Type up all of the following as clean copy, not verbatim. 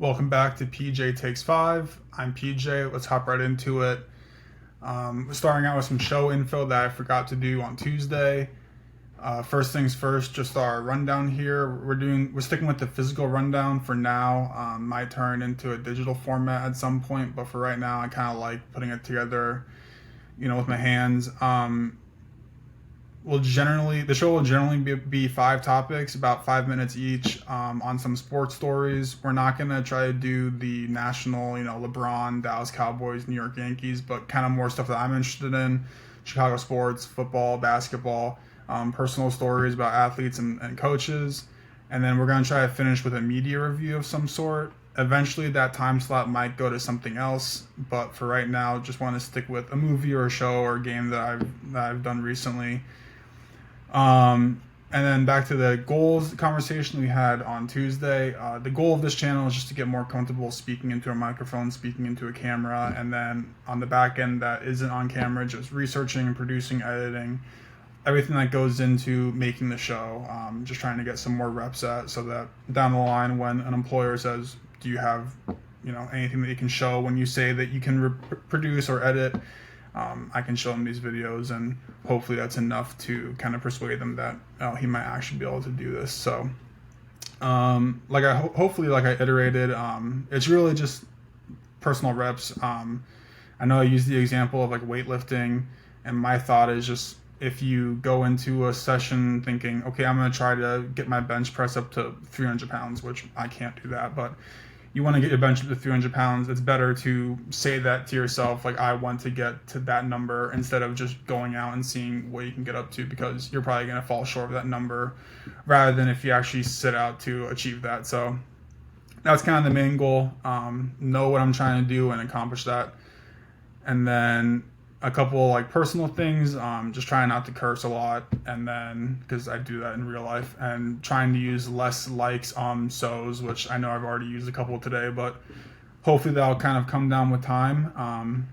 Welcome back to PJ Takes 5. I'm PJ. Let's hop right into it. We're starting out with some show info that I forgot to do on Tuesday. First things first, just our rundown here. We're sticking with the physical rundown for now. Might turn into a digital format at some point, but for right now, I kind of like putting it together, with my hands. The show will generally be 5 topics, about 5 minutes each, on some sports stories. We're not gonna try to do the national, LeBron, Dallas Cowboys, New York Yankees, but kind of more stuff that I'm interested in: Chicago sports, football, basketball, personal stories about athletes and coaches. And then we're gonna try to finish with a media review of some sort. Eventually, that time slot might go to something else, but for right now, just want to stick with a movie or a show or a game that I've done recently. And then back to the goals conversation we had on Tuesday. The goal of this channel is just to get more comfortable speaking into a microphone, speaking into a camera, and then on the back end that isn't on camera, just researching, producing, editing, everything that goes into making the show. Just trying to get some more reps at, so that down the line when an employer says, "Do you have, anything that you can show when you say that you can produce or edit?" I can show them these videos, and hopefully that's enough to kind of persuade them that he might actually be able to do this. So, hopefully, like I iterated, it's really just personal reps. I know I used the example of like weightlifting, and my thought is just if you go into a session thinking, okay, I'm going to try to get my bench press up to 300 pounds, which I can't do that, but you want to get your bench up to 300 pounds, it's better to say that to yourself, like, I want to get to that number, instead of just going out and seeing what you can get up to, because you're probably going to fall short of that number, rather than if you actually set out to achieve that. So that's kind of the main goal. Know what I'm trying to do and accomplish that. And then a couple like personal things, just trying not to curse a lot, and then because I do that in real life, and trying to use less likes, so's, which I know I've already used a couple today, but hopefully that'll kind of come down with time.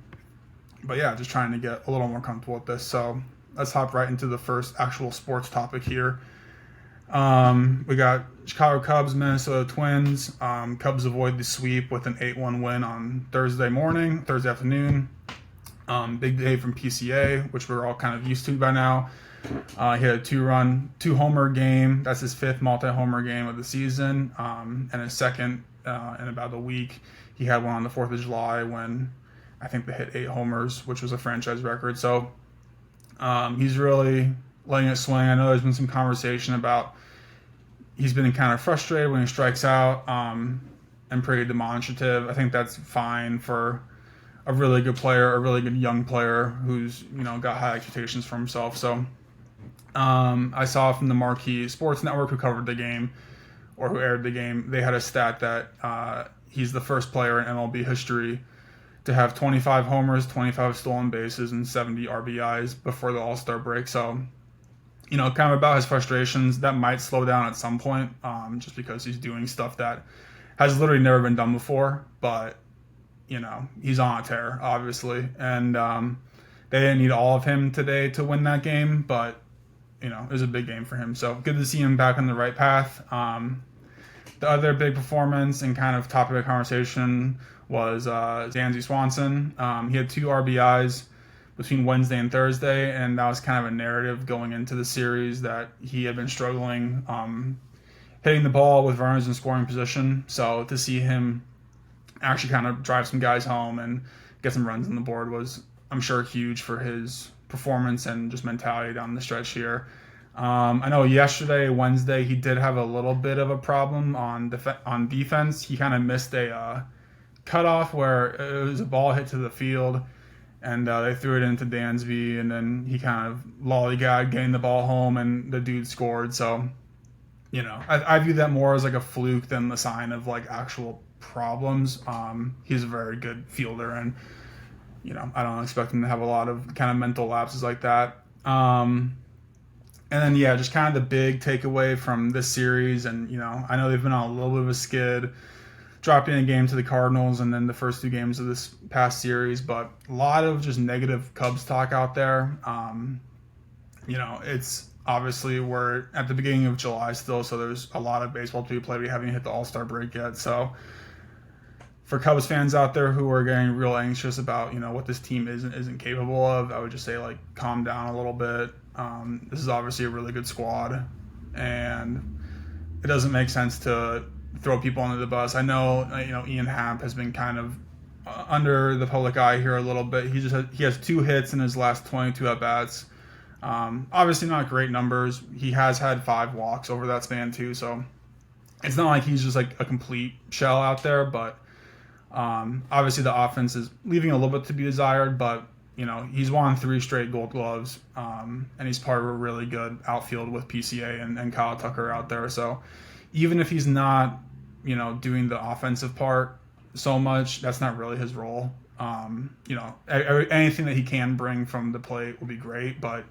But yeah, just trying to get a little more comfortable with this. So let's hop right into the first actual sports topic here. We got Chicago Cubs, Minnesota Twins. Cubs avoid the sweep with an 8-1 win on Thursday afternoon. Big day from PCA, which we're all kind of used to by now. He had a 2-homer game. That's his 5th multi-homer game of the season, and his second in about a week. He had one on the 4th of July when I think they hit 8 homers, which was a franchise record. So he's really letting it swing. I know there's been some conversation about he's been kind of frustrated when he strikes out, and pretty demonstrative. I think that's fine for a really good player, a really good young player who's got high expectations for himself. So I saw from the Marquee Sports Network, who covered the game or who aired the game, they had a stat that he's the first player in MLB history to have 25 homers, 25 stolen bases, and 70 RBIs before the All-Star break. So kind of about his frustrations, that might slow down at some point, just because he's doing stuff that has literally never been done before. But he's on a tear, obviously, and they didn't need all of him today to win that game, but it was a big game for him. So good to see him back on the right path. The other big performance and kind of topic of conversation was Dansby Swanson. He had 2 RBIs between Wednesday and Thursday, and that was kind of a narrative going into the series that he had been struggling hitting the ball with runners in scoring position. So to see him actually kind of drive some guys home and get some runs on the board was, I'm sure, huge for his performance and just mentality down the stretch here. I know Wednesday, he did have a little bit of a problem on defense. He kind of missed a cutoff where it was a ball hit to the field, and they threw it into Dansby, and then he kind of lollygagged getting the ball home, and the dude scored. So, I view that more as like a fluke than the sign of like actual problems. He's a very good fielder, and I don't expect him to have a lot of kind of mental lapses like that. And then just kind of the big takeaway from this series, and I know they've been on a little bit of a skid, dropping a game to the Cardinals and then the first 2 games of this past series, but a lot of just negative Cubs talk out there. It's obviously we're at the beginning of July still, so there's a lot of baseball to be played. We haven't hit the All-Star break yet, so for Cubs fans out there who are getting real anxious about, what this team isn't capable of, I would just say, like, calm down a little bit. This is obviously a really good squad, and it doesn't make sense to throw people under the bus. I know, Ian Happ has been kind of under the public eye here a little bit. He has 2 hits in his last 22 at bats. Obviously not great numbers. He has had 5 walks over that span too, so it's not like he's just like a complete shell out there, but obviously the offense is leaving a little bit to be desired, but he's won 3 straight Gold Gloves, and he's part of a really good outfield with PCA and Kyle Tucker out there. So even if he's not doing the offensive part so much, that's not really his role. Anything that he can bring from the plate will be great, but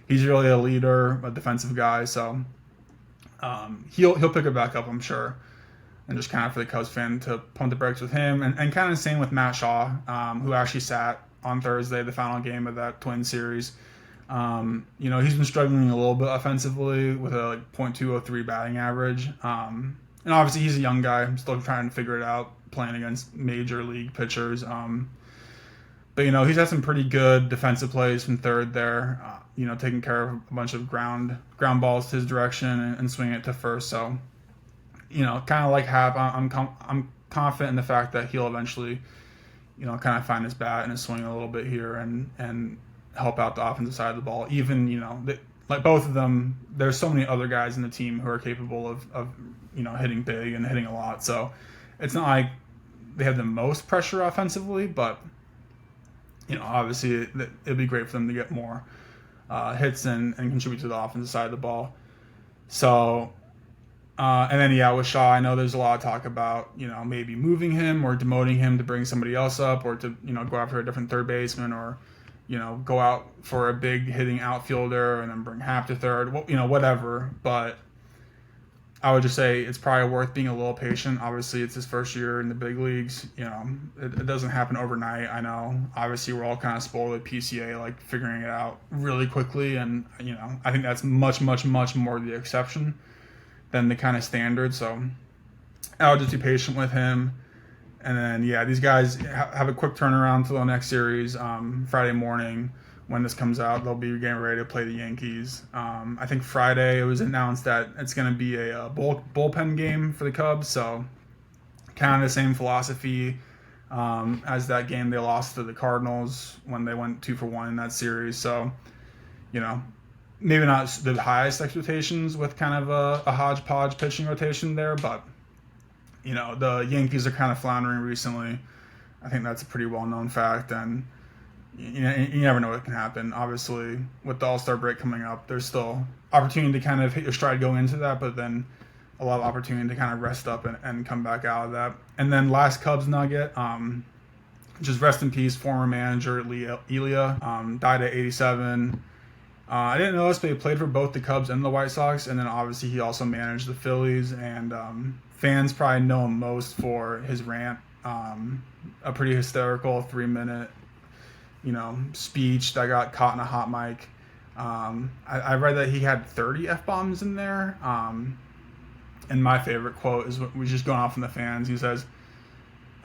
he's really a leader, a defensive guy, so he'll pick it back up, I'm sure. And just kind of for the Cubs fan to pump the brakes with him, and kind of same with Matt Shaw, who actually sat on Thursday, the final game of that Twins series. He's been struggling a little bit offensively with a .203 batting average, and obviously he's a young guy. I'm still trying to figure it out, playing against major league pitchers. But he's had some pretty good defensive plays from third there. Taking care of a bunch of ground balls to his direction and swinging it to first. So, kind of like Hap, I'm confident in the fact that he'll eventually, kind of find his bat and his swing a little bit here and help out the offensive side of the ball. Even, like both of them, there's so many other guys in the team who are capable of hitting big and hitting a lot. So it's not like they have the most pressure offensively, but obviously it'd be great for them to get more hits and contribute to the offensive side of the ball. So, and then with Shaw, I know there's a lot of talk about maybe moving him or demoting him to bring somebody else up, or to go after a different third baseman, or go out for a big hitting outfielder and then bring Hap to third. Whatever. But I would just say it's probably worth being a little patient. Obviously, it's his first year in the big leagues. It doesn't happen overnight. I know. Obviously, we're all kind of spoiled with PCA, like figuring it out really quickly. And, I think that's much, much, much more the exception than the kind of standard. So I would just be patient with him. And then, these guys have a quick turnaround to the next series. Friday morning, when this comes out, they'll be getting ready to play the Yankees. I think Friday it was announced that it's going to be a bullpen game for the Cubs. So kind of the same philosophy as that game they lost to the Cardinals when they went 2-for-1 in that series. So, maybe not the highest expectations with kind of a hodgepodge pitching rotation there, but the Yankees are kind of floundering recently. I think that's a pretty well-known fact, and you never know what can happen. Obviously, with the All-Star break coming up, there's still opportunity to kind of hit your stride going into that, but then a lot of opportunity to kind of rest up and come back out of that. And then last Cubs nugget, just rest in peace, former manager Lee Elia, died at 87. I didn't know this, but he played for both the Cubs and the White Sox, and then obviously he also managed the Phillies, and fans probably know him most for his rant, a pretty hysterical 3-minute speech that got caught in a hot mic. I read that he had 30 F-bombs in there, and my favorite quote is, we're just going off from the fans. He says,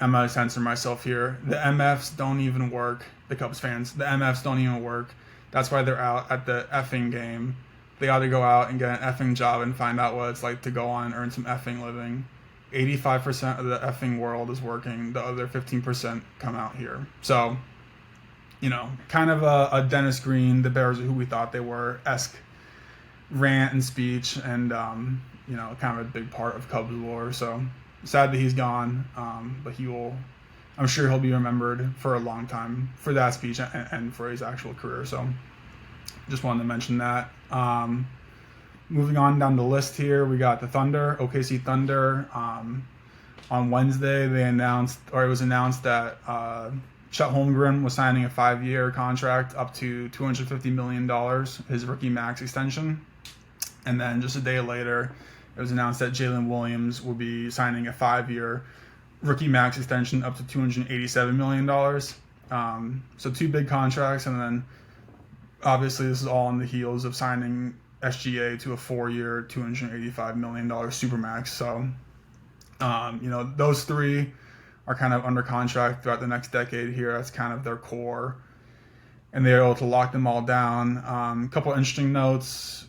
I'm going to censor myself here, the MFs don't even work. The Cubs fans, the MFs don't even work. That's why they're out at the effing game. They ought to go out and get an effing job and find out what it's like to go on and earn some effing living. 85% of the effing world is working. The other 15% come out here. So, kind of a Dennis Green, the Bears are who we thought they were-esque rant and speech, and, kind of a big part of Cubs lore. So sad that he's gone, but I'm sure he'll be remembered for a long time for that speech and for his actual career. So just wanted to mention that. Moving on down the list here, we got the Thunder, OKC Thunder. On Wednesday, it was announced that Chet Holmgren was signing a 5-year contract up to $250 million, his rookie max extension. And then just a day later, it was announced that Jalen Williams will be signing a 5-year rookie max extension up to $287 million. So 2 big contracts, and then obviously this is all on the heels of signing SGA to a 4-year, $285 million supermax. So, those 3 are kind of under contract throughout the next decade here. That's kind of their core, and they're able to lock them all down. A couple interesting notes,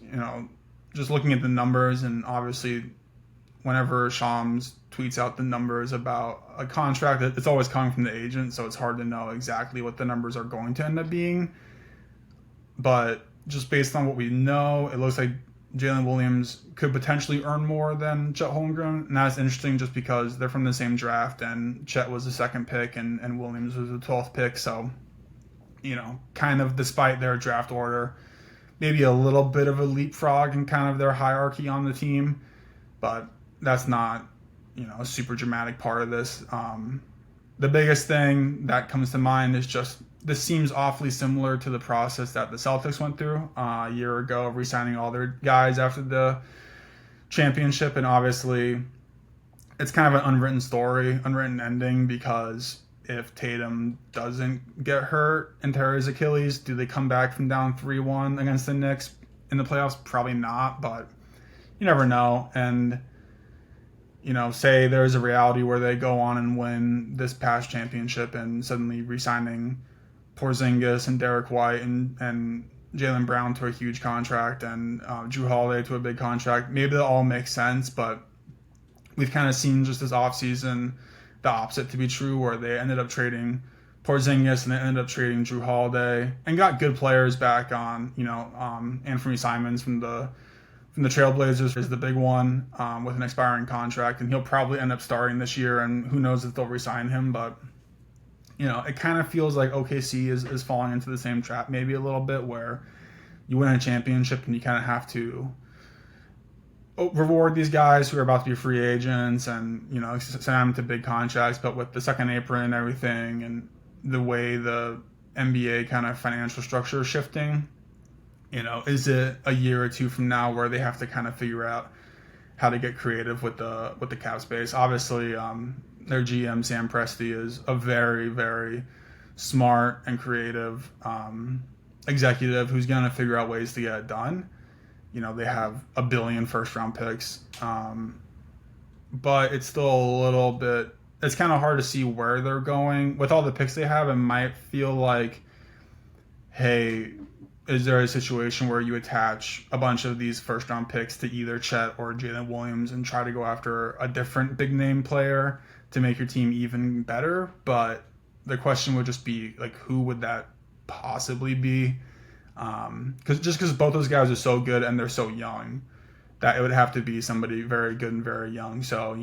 just looking at the numbers, and obviously whenever Shams tweets out the numbers about a contract, it's always coming from the agent, so it's hard to know exactly what the numbers are going to end up being. But just based on what we know, it looks like Jalen Williams could potentially earn more than Chet Holmgren, and that's interesting just because they're from the same draft, and Chet was the second pick and Williams was the 12th pick, so kind of despite their draft order, maybe a little bit of a leapfrog in kind of their hierarchy on the team, but that's not, a super dramatic part of this. The biggest thing that comes to mind is just this seems awfully similar to the process that the Celtics went through a year ago, re-signing all their guys after the championship, and obviously it's kind of an unwritten story, unwritten ending, because if Tatum doesn't get hurt and tear his Achilles, do they come back from down 3-1 against the Knicks in the playoffs? Probably not, but you never know. And, say there's a reality where they go on and win this past championship and suddenly re-signing Porzingis and Derek White and Jaylen Brown to a huge contract and Jrue Holiday to a big contract. Maybe that all makes sense, but we've kind of seen just this offseason the opposite to be true, where they ended up trading Porzingis and they ended up trading Jrue Holiday and got good players back on, Anthony Simons from the Trailblazers is the big one with an expiring contract, and he'll probably end up starting this year, and who knows if they'll re-sign him, but it kind of feels like OKC is falling into the same trap maybe a little bit, where you win a championship and you kind of have to reward these guys who are about to be free agents and, send them to big contracts, but with the second apron and everything and the way the NBA kind of financial structure is shifting, is it a year or two from now where they have to kind of figure out how to get creative with the cap space? Obviously, their GM, Sam Presti, is a very, very smart and creative executive who's going to figure out ways to get it done. They have $1 billion first-round picks, but it's still a little bit. It's kind of hard to see where they're going with all the picks they have. It might feel like, hey, is there a situation where you attach a bunch of these first-round picks to either Chet or Jalen Williams and try to go after a different big-name player to make your team even better? But the question would just be, like, who would that possibly be? Because both those guys are so good and they're so young that it would have to be somebody very good and very young. So,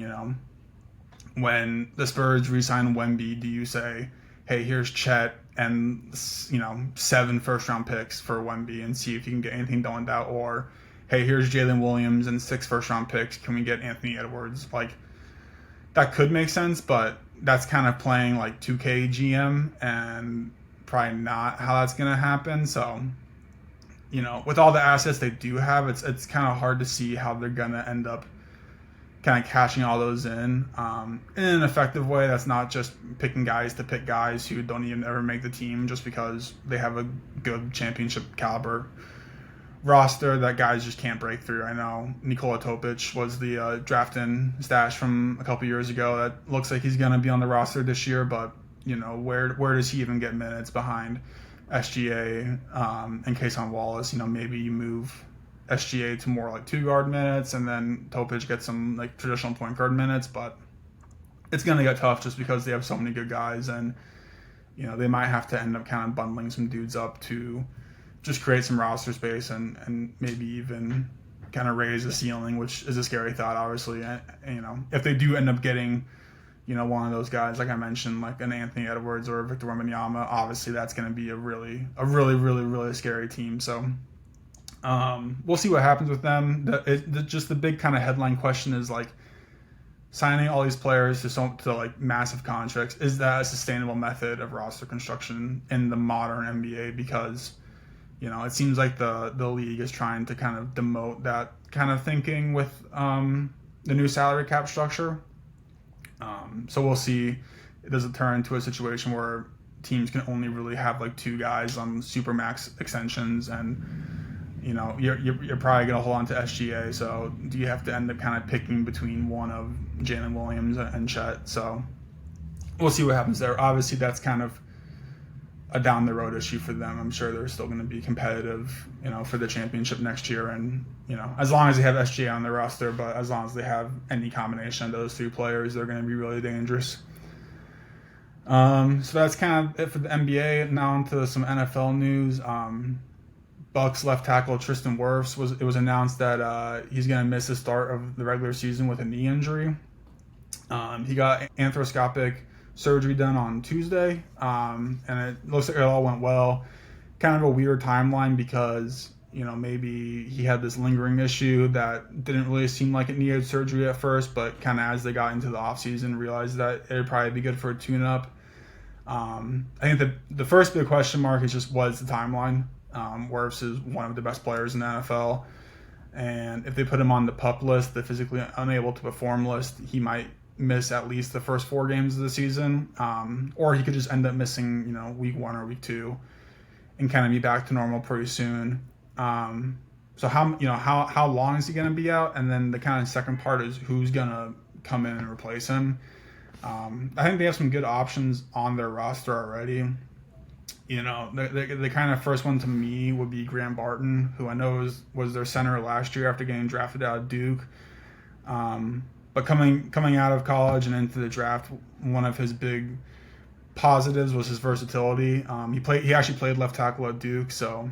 when the Spurs re-sign Wemby, do you say, hey, here's Chet and 7 first-round picks for Wemby and see if you can get anything done with that? Or, hey, here's Jalen Williams and 6 first-round picks. Can we get Anthony Edwards? Like, that could make sense, but that's kind of playing like 2K GM and probably not how that's going to happen. So, with all the assets they do have, it's kind of hard to see how they're going to end up kind of cashing all those in an effective way. That's not just picking guys to pick guys who don't even ever make the team just because they have a good championship caliber roster that guys just can't break through. I know Nikola Topic was the draft-in stash from a couple years ago. That looks like he's going to be on the roster this year, but where does he even get minutes behind SGA and Kason Wallace? Maybe you move SGA to more like 2-guard minutes, and then Topic gets some like traditional point guard minutes, but it's going to get tough just because they have so many good guys, and they might have to end up kind of bundling some dudes up to just create some roster space and maybe even kind of raise the ceiling, which is a scary thought, obviously. If they do end up getting one of those guys, like I mentioned, like an Anthony Edwards or a Victor Wembanyama, obviously that's going to be a really, really scary team. So we'll see what happens with them. Just the big kind of headline question is like signing all these players to like massive contracts. Is that a sustainable method of roster construction in the modern NBA? Because it seems like the league is trying to kind of demote that kind of thinking with the new salary cap structure. So we'll see. Does it turn into a situation where teams can only really have like 2 guys on super max extensions, and you're probably going to hold on to SGA. So do you have to end up kind of picking between one of Jalen Williams and Chet? So we'll see what happens there. Obviously, that's kind of a down the road issue for them. I'm sure they're still going to be competitive, for the championship next year, and as long as they have SGA on their roster, but as long as they have any combination of those three players, they're going to be really dangerous. So that's kind of it for the NBA. Now into some NFL news. Bucks left tackle Tristan Wirfs was announced that he's going to miss the start of the regular season with a knee injury. He got arthroscopic surgery done on Tuesday, and it looks like it all went well. Kind of a weird timeline because maybe he had this lingering issue that didn't really seem like it needed surgery at first, but kind of as they got into the offseason realized that it'd probably be good for a tune-up. I think the first big question mark is just what is the timeline. Wirfs is one of the best players in the NFL, and if they put him on the PUP list, the physically unable to perform list, he might miss at least the first 4 games of the season, or he could just end up missing week 1 or week 2 and kind of be back to normal pretty soon. So how long is he going to be out? And then the kind of second part is who's going to come in and replace him. I think they have some good options on their roster already. The kind of first one to me would be Graham Barton, who I know was their center last year after getting drafted out of Duke. But coming out of college and into the draft, one of his big positives was his versatility. He actually played left tackle at Duke, so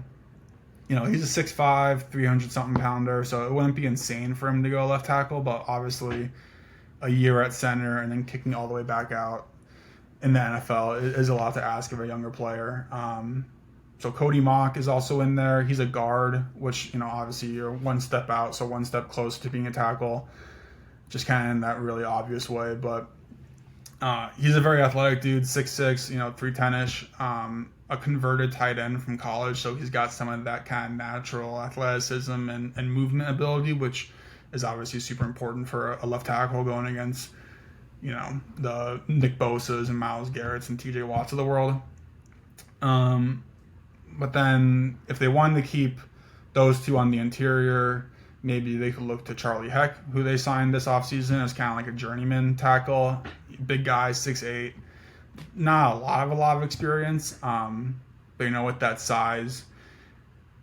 he's a 6'5", 300-something pounder, so it wouldn't be insane for him to go left tackle, but obviously a year at center and then kicking all the way back out in the NFL is a lot to ask of a younger player. So Cody Mock is also in there. He's a guard, which, obviously you're one step out, so one step close to being a tackle, just kind of in that really obvious way. But he's a very athletic dude, 6'6", 310-ish, a converted tight end from college, so he's got some of that kind of natural athleticism and movement ability, which is obviously super important for a left tackle going against the Nick Bosa's and Myles Garrett's and TJ Watts of the world. But then if they wanted to keep those two on the interior, maybe they could look to Charlie Heck, who they signed this offseason as kind of like a journeyman tackle. Big guy, 6'8", not a lot of experience, but with that size,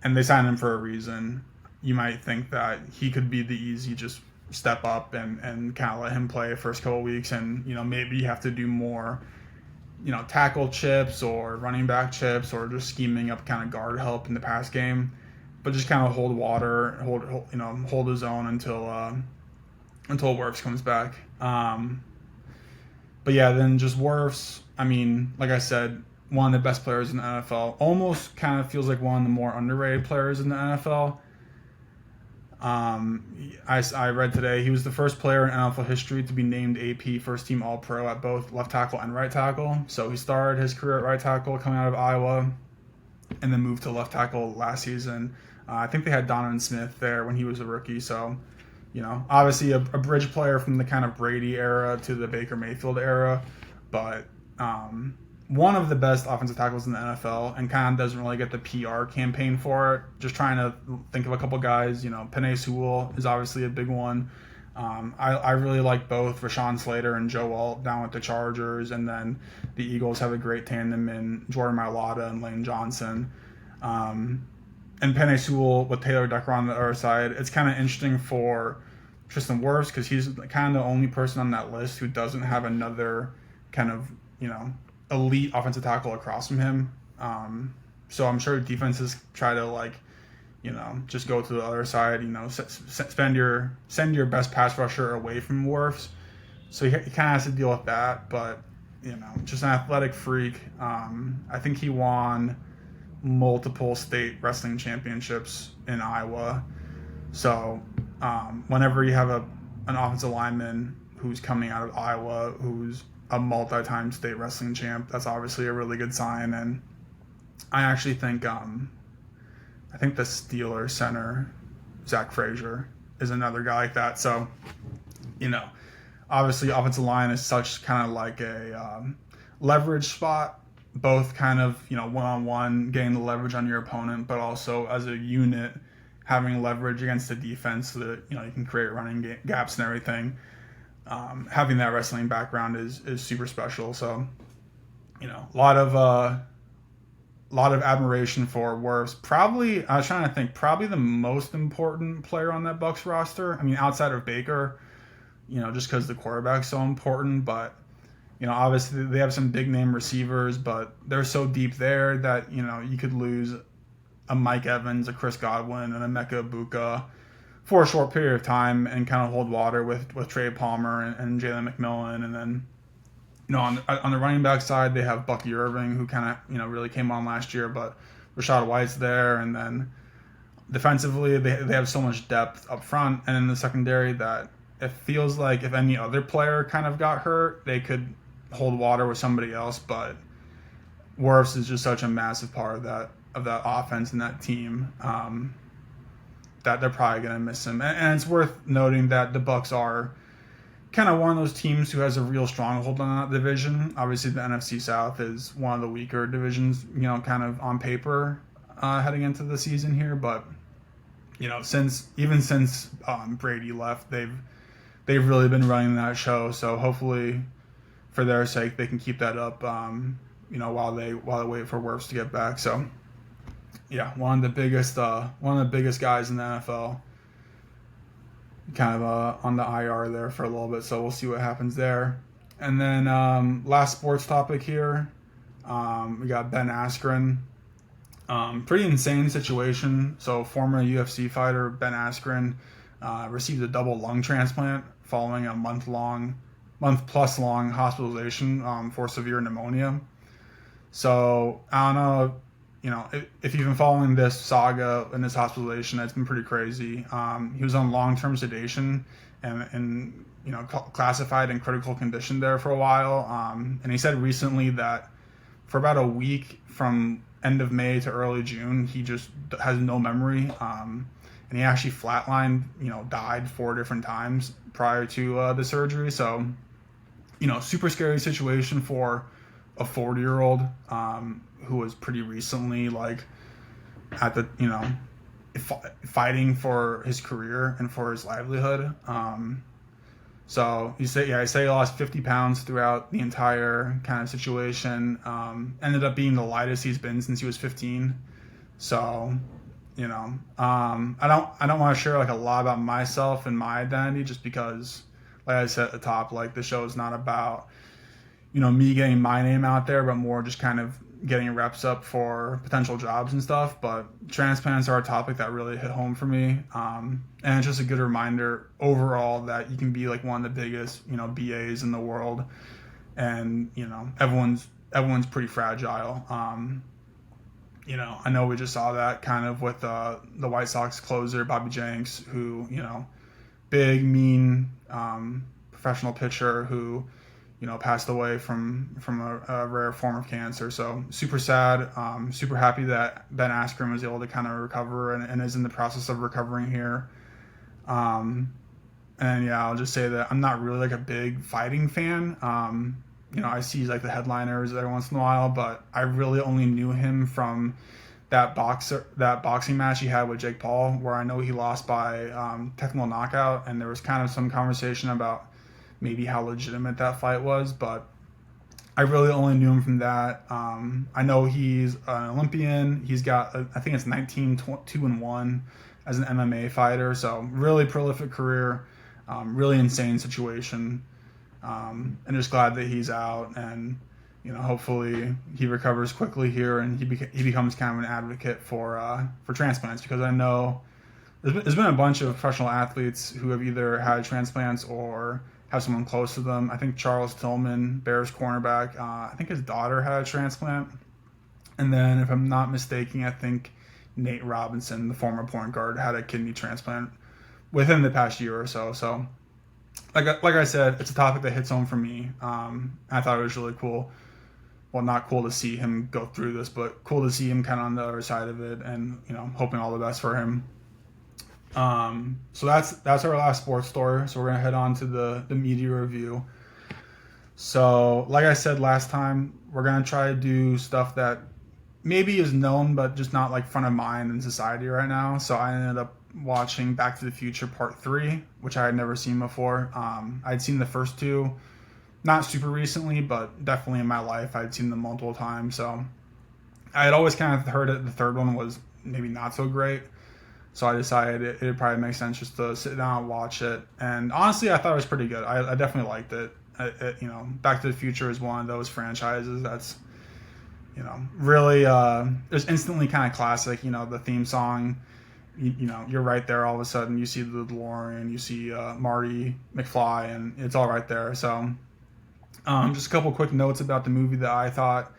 and they signed him for a reason. You might think that he could be the easy just step up and kind of let him play the first couple of weeks, and maybe you have to do more tackle chips or running back chips or just scheming up kind of guard help in the pass game, but just kind of hold water, hold his own until Wirfs comes back. But yeah, then just Wirfs, like I said, one of the best players in the NFL, almost kind of feels like one of the more underrated players in the NFL. I read today he was the first player in NFL history to be named AP first team All-Pro at both left tackle and right tackle. So he started his career at right tackle coming out of Iowa and then moved to left tackle last season. I think they had Donovan Smith there when he was a rookie. So, obviously a bridge player from the kind of Brady era to the Baker Mayfield era, but one of the best offensive tackles in the NFL and kind of doesn't really get the PR campaign for it. Just trying to think of a couple guys. Penei Sewell is obviously a big one. I really like both Rashawn Slater and Joe Alt down with the Chargers, and then the Eagles have a great tandem in Jordan Mailata and Lane Johnson. And Penei Sewell with Taylor Decker on the other side. It's kind of interesting for Tristan Wirfs because he's kind of the only person on that list who doesn't have another kind of, elite offensive tackle across from him. So I'm sure defenses try to just go to the other side, send your best pass rusher away from Wirfs. So he kind of has to deal with that, but just an athletic freak. I think he won multiple state wrestling championships in Iowa. So whenever you have an offensive lineman who's coming out of Iowa, who's a multi-time state wrestling champ, that's obviously a really good sign. And I actually think the Steelers center Zach Frazier is another guy like that. So obviously offensive line is such kind of like a leverage spot, both kind of one-on-one getting the leverage on your opponent, but also as a unit having leverage against the defense so that you can create running gaps and everything. having that wrestling background is super special. So, a lot of admiration for Wirfs. Probably, I was trying to think, probably the most important player on that Bucks roster. I mean, outside of Baker, just because the quarterback's so important. But, obviously they have some big name receivers, but they're so deep there that, you could lose a Mike Evans, a Chris Godwin, and a Mecca Ibuka for a short period of time and kind of hold water with Trey Palmer and Jalen McMillan. And then, on the running back side, they have Bucky Irving, who kind of, really came on last year, but Rashad White's there. And then defensively, they have so much depth up front and in the secondary that it feels like if any other player kind of got hurt, they could hold water with somebody else. But Wirfs is just such a massive part of that offense and that team that they're probably going to miss him. And it's worth noting that the Bucks are kind of one of those teams who has a real stronghold on that division. Obviously, the NFC South is one of the weaker divisions, kind of on paper heading into the season here. But since Brady left, they've really been running that show. So hopefully, for their sake, they can keep that up. While they wait for Wirfs to get back. So, yeah, one of the biggest guys in the NFL. Kind of on the IR there for a little bit, so we'll see what happens there. And then last sports topic here, we got Ben Askren. Pretty insane situation. So former UFC fighter Ben Askren received a double lung transplant following a month plus long hospitalization for severe pneumonia. So I don't know. If you've been following this saga and this hospitalization, it's been pretty crazy. He was on long-term sedation and classified in critical condition there for a while. And he said recently that for about a week from end of May to early June, he just has no memory. And he actually flatlined, died 4 different times prior to the surgery. So, super scary situation for a 40-year-old who was pretty recently at the fighting for his career and for his livelihood. So he say he lost 50 pounds throughout the entire kind of situation. Ended up being the lightest he's been since he was 15. So I don't want to share a lot about myself and my identity just because, like I said at the top, the show is not about me getting my name out there, but more just kind of getting reps up for potential jobs and stuff. But transplants are a topic that really hit home for me. And it's just a good reminder overall that you can be one of the biggest, BAs in the world. And, everyone's pretty fragile. I know we just saw that kind of with the White Sox closer, Bobby Jenks, who, big, mean, professional pitcher who, passed away from a rare form of cancer. So super sad. Super happy that Ben Askren was able to kind of recover and is in the process of recovering here. And yeah, I'll just say that I'm not really a big fighting fan. I see the headliners every once in a while, but I really only knew him from that boxing match he had with Jake Paul, where I know he lost by technical knockout, and there was kind of some conversation about maybe how legitimate that fight was, but I really only knew him from that. I know he's an Olympian. He's got, I think it's 19-2-1 as an MMA fighter, so really prolific career, really insane situation, and just glad that he's out, and hopefully he recovers quickly here and he becomes kind of an advocate for transplants, because I know there's been a bunch of professional athletes who have either had transplants or have someone close to them. I think Charles Tillman, Bears cornerback, I think his daughter had a transplant. And then, if I'm not mistaken, I think Nate Robinson, the former point guard, had a kidney transplant within the past year or so. So, like I said, it's a topic that hits home for me. I thought it was really cool. Well, not cool to see him go through this, but cool to see him kind of on the other side of it, and hoping all the best for him. So that's our last sports story. So we're gonna head on to the media review. So like I said last time, we're gonna try to do stuff that maybe is known but just not front of mind in society right now. So I ended up watching Back to the Future Part 3, which I had never seen before. I'd seen the first two, not super recently, but definitely in my life I'd seen them multiple times. So I had always kind of heard that the third one was maybe not so great. So I decided it would probably make sense just to sit down and watch it. And honestly, I thought it was pretty good. I definitely liked it. Back to the Future is one of those franchises that's, really it's instantly kind of classic. The theme song, you're right there. All of a sudden, you see the DeLorean, you see Marty McFly, and it's all right there. So just a couple quick notes about the movie that I thought.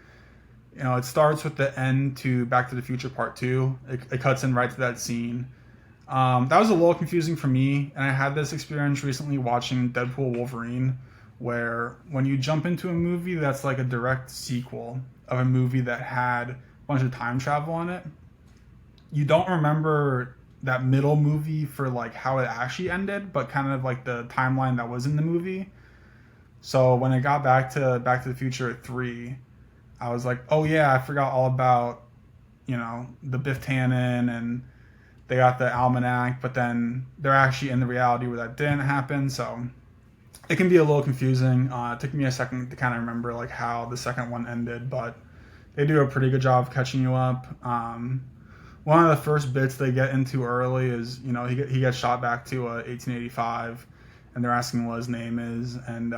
It starts with the end to Back to the Future Part 2. It cuts in right to that scene. That was a little confusing for me, and I had this experience recently watching Deadpool Wolverine, where when you jump into a movie that's like a direct sequel of a movie that had a bunch of time travel in it, you don't remember that middle movie for like how it actually ended, but kind of like the timeline that was in the movie. So when it got back to the Future 3, I was like, oh yeah, I forgot all about, the Biff Tannen, and they got the almanac, but then they're actually in the reality where that didn't happen. So it can be a little confusing. It took me a second to kind of remember like how the second one ended, but they do a pretty good job of catching you up. One of the first bits they get into early is, he gets shot back to 1885, and they're asking what his name is, and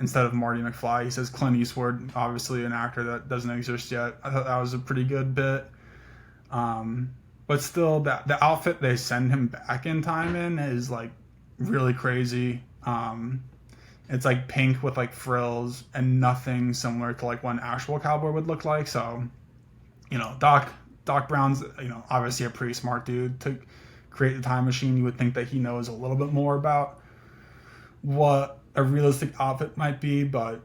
instead of Marty McFly, he says Clint Eastwood, obviously an actor that doesn't exist yet. I thought that was a pretty good bit. But still, the outfit they send him back in time in is like really crazy. It's like pink with like frills and nothing similar to like what an actual cowboy would look like. So, Doc Brown's, obviously a pretty smart dude to create the time machine. You would think that he knows a little bit more about what a realistic outfit might be, but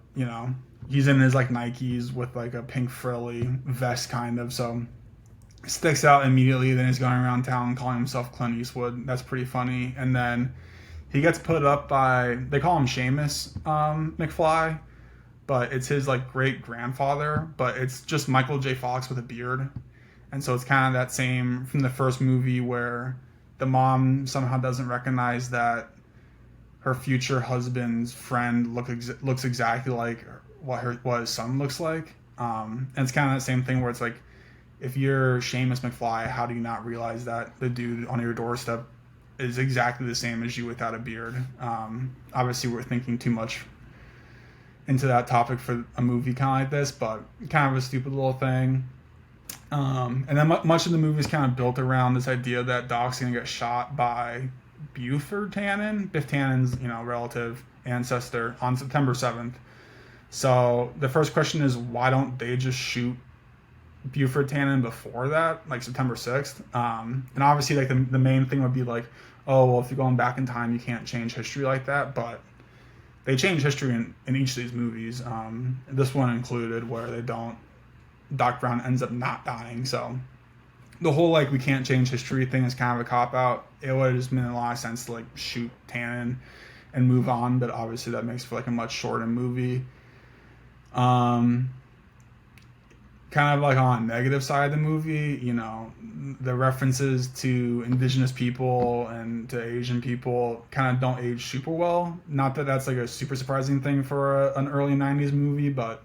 he's in his like Nikes with like a pink frilly vest kind of, so it sticks out immediately. Then he's going around town calling himself Clint Eastwood. That's pretty funny. And then he gets put up by, they call him Seamus McFly, but it's his like great grandfather, but it's just Michael J. Fox with a beard. And so it's kind of that same from the first movie where the mom somehow doesn't recognize that her future husband's friend looks exactly like what his son looks like. And it's kind of the same thing where it's like, if you're Seamus McFly, how do you not realize that the dude on your doorstep is exactly the same as you without a beard? Obviously, we're thinking too much into that topic for a movie kind of like this, but kind of a stupid little thing. And then much of the movie is kind of built around this idea that Doc's going to get shot by Buford Tannen, Biff Tannen's, relative ancestor, on September 7th. So the first question is, why don't they just shoot Buford Tannen before that, like September 6th? And obviously, like the main thing would be like, oh, well, if you're going back in time, you can't change history like that. But they change history in each of these movies. This one included, where they don't. Doc Brown ends up not dying. So the whole like we can't change history thing is kind of a cop out. It would have just made a lot of sense to like shoot Tannen and move on, but obviously that makes for like a much shorter movie. Kind of like on the negative side of the movie, the references to indigenous people and to Asian people kind of don't age super well. Not that that's like a super surprising thing for an early 90s movie, but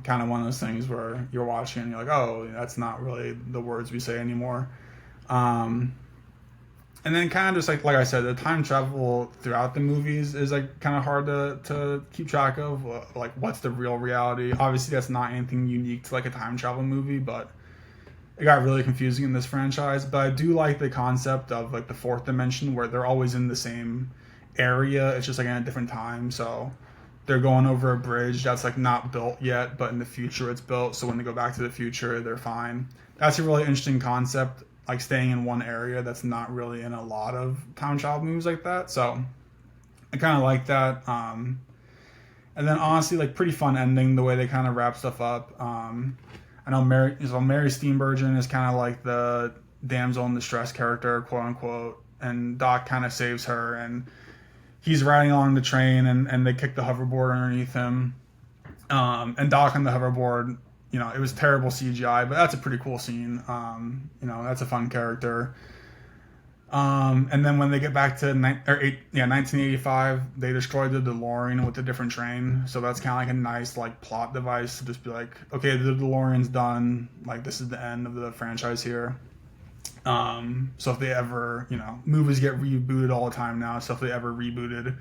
kind of one of those things where you're watching and you're like, oh, that's not really the words we say anymore. And then kind of just like I said, the time travel throughout the movies is like kind of hard to keep track of. Like, what's the real reality? Obviously, that's not anything unique to like a time travel movie, but it got really confusing in this franchise. But I do like the concept of like the fourth dimension, where they're always in the same area. It's just like in a different time. So they're going over a bridge that's like not built yet, but in the future it's built. So when they go back to the future, they're fine. That's a really interesting concept. Like staying in one area that's not really in a lot of time travel movies like that. So I kind of like that. And then honestly, like pretty fun ending the way they kind of wrap stuff up. I know Mary Steenburgen is kind of like the damsel in distress character, quote unquote, and Doc kind of saves her, and he's riding along the train and they kick the hoverboard underneath him. And Doc on the hoverboard, it was terrible CGI, but that's a pretty cool scene. That's a fun character. And then when they get back to 1985, they destroyed the DeLorean with a different train. So that's kind of like a nice like plot device to just be like, okay, the DeLorean's done. Like this is the end of the franchise here. So if they ever, movies get rebooted all the time now. So if they ever rebooted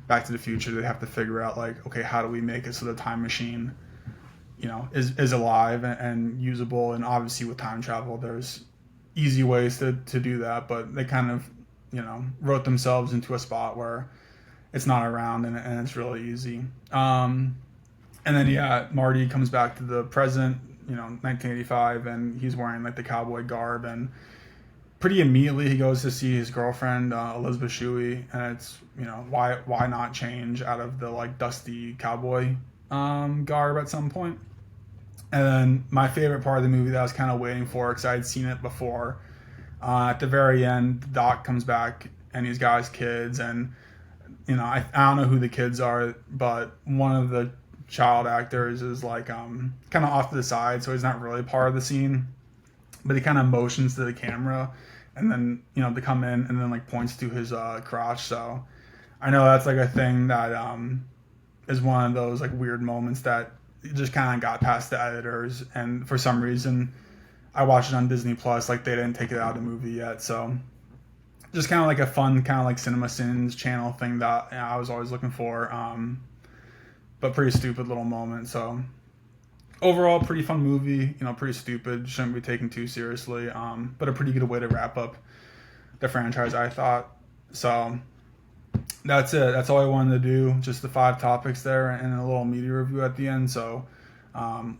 Back to the Future, they have to figure out like, okay, how do we make it so the time machine, is alive and usable? And obviously with time travel, there's easy ways to do that, but they kind of, wrote themselves into a spot where it's not around and it's really easy. And then, Marty comes back to the present, 1985, and he's wearing like the cowboy garb, and pretty immediately he goes to see his girlfriend, Elizabeth Shuey, and it's, why not change out of the like dusty cowboy garb at some point? And then my favorite part of the movie that I was kind of waiting for, because I had seen it before, at the very end, Doc comes back and he's got his kids, and I don't know who the kids are, but one of the child actors is like kind of off to the side, so he's not really part of the scene, but he kind of motions to the camera, and then they come in and then like points to his crotch. So I know that's like a thing that is one of those like weird moments that just kind of got past the editors, and for some reason I watched it on Disney Plus, like they didn't take it out of the movie yet. So just kind of like a fun kind of like Cinema Sins channel thing that I was always looking for, but pretty stupid little moment. So overall, pretty fun movie, pretty stupid, shouldn't be taken too seriously, but a pretty good way to wrap up the franchise, I thought. So that's it. That's all I wanted to do. Just the 5 topics there and a little media review at the end. So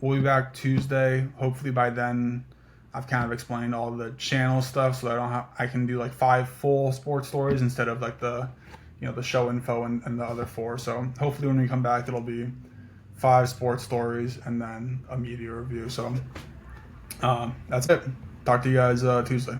we'll be back Tuesday. Hopefully by then I've kind of explained all the channel stuff, so I can do like 5 full sports stories instead of like the the show info and the other 4. So hopefully when we come back, it'll be 5 sports stories and then a media review. So that's it. Talk to you guys Tuesday.